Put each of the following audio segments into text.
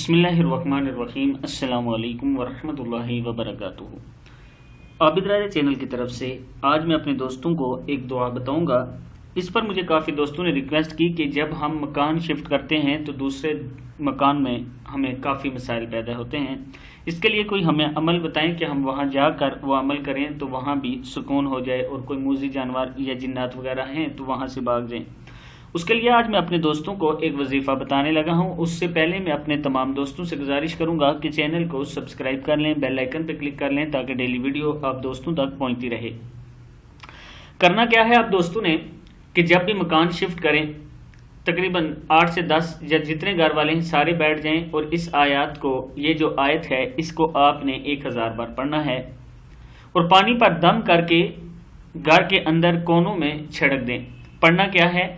बिस्मिल्लाहिर्रहमानिर्रहीम। अस्सलाम वालेकुम वरहमतुल्लाहि वबरकातुहू। आबिद राजा चैनल की तरफ से आज मैं अपने दोस्तों को एक दुआ बताऊंगा। इस पर मुझे काफ़ी दोस्तों ने रिक्वेस्ट की कि जब हम मकान शिफ्ट करते हैं तो दूसरे मकान में हमें काफ़ी मसाइल पैदा होते हैं। इसके लिए कोई हमें अमल बताएं कि हम वहाँ जाकर वो अमल करें तो वहाँ भी सुकून हो जाए और कोई मूज़ी जानवर या जिन्नात वगैरह हैं तो वहाँ से भाग जाएं। उसके लिए आज मैं अपने दोस्तों को एक वजीफ़ा बताने लगा हूं। उससे पहले मैं अपने तमाम दोस्तों से गुजारिश करूंगा कि चैनल को सब्सक्राइब कर लें, बेल आइकन पर क्लिक कर लें ताकि डेली वीडियो आप दोस्तों तक पहुंचती रहे। करना क्या है आप दोस्तों ने कि जब भी मकान शिफ्ट करें तकरीबन 8 से 10 या जितने घर वाले हैं सारे बैठ जाएं और इस आयत को, ये जो आयत है इसको आपने 1000 बार पढ़ना है और पानी पर दम करके घर के अंदर कोनों में छिड़क दें। पढ़ना क्या है,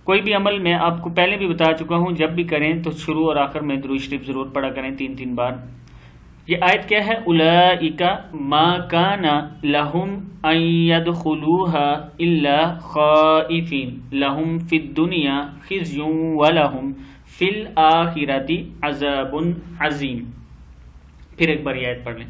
कोई भी अमल मैं आपको पहले भी बता चुका हूं, जब भी करें तो शुरू और आखिर में दुरूद शरीफ जरूर पढ़ा करें 3-3 बार। ये आयत क्या है, उलाइका मा काना लहुम अन यदखुलूहा इल्ला खाइफिन लहुम फिद दुनिया खिज़्युन व लहुम फिल आखिरति अज़ाबुन अज़ीम। फिर एक बार ये आयत पढ़ लें,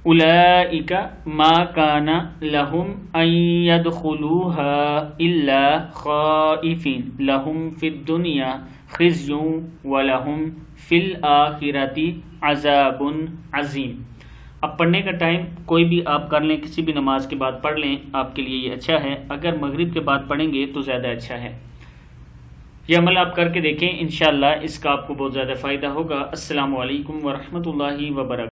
उलाइका मा काना लहुम अन यदखुलूहा इल्ला खाइफिन लहुम फिद दुनिया खिज़्युन व लहुम फिल आखिरति अज़ाबुन अज़ीम। अब पढ़ने का टाइम कोई भी आप कर लें, किसी भी नमाज के बाद पढ़ लें, आपके लिए ये अच्छा है। अगर मगरिब के बाद पढ़ेंगे तो ज़्यादा अच्छा है। ये अमल आप करके देखें, इंशाअल्लाह इसका आपको बहुत ज़्यादा फ़ायदा होगा। अस्सलामु अलैकुम वरहमतुल्लाहि वबरकातुहू।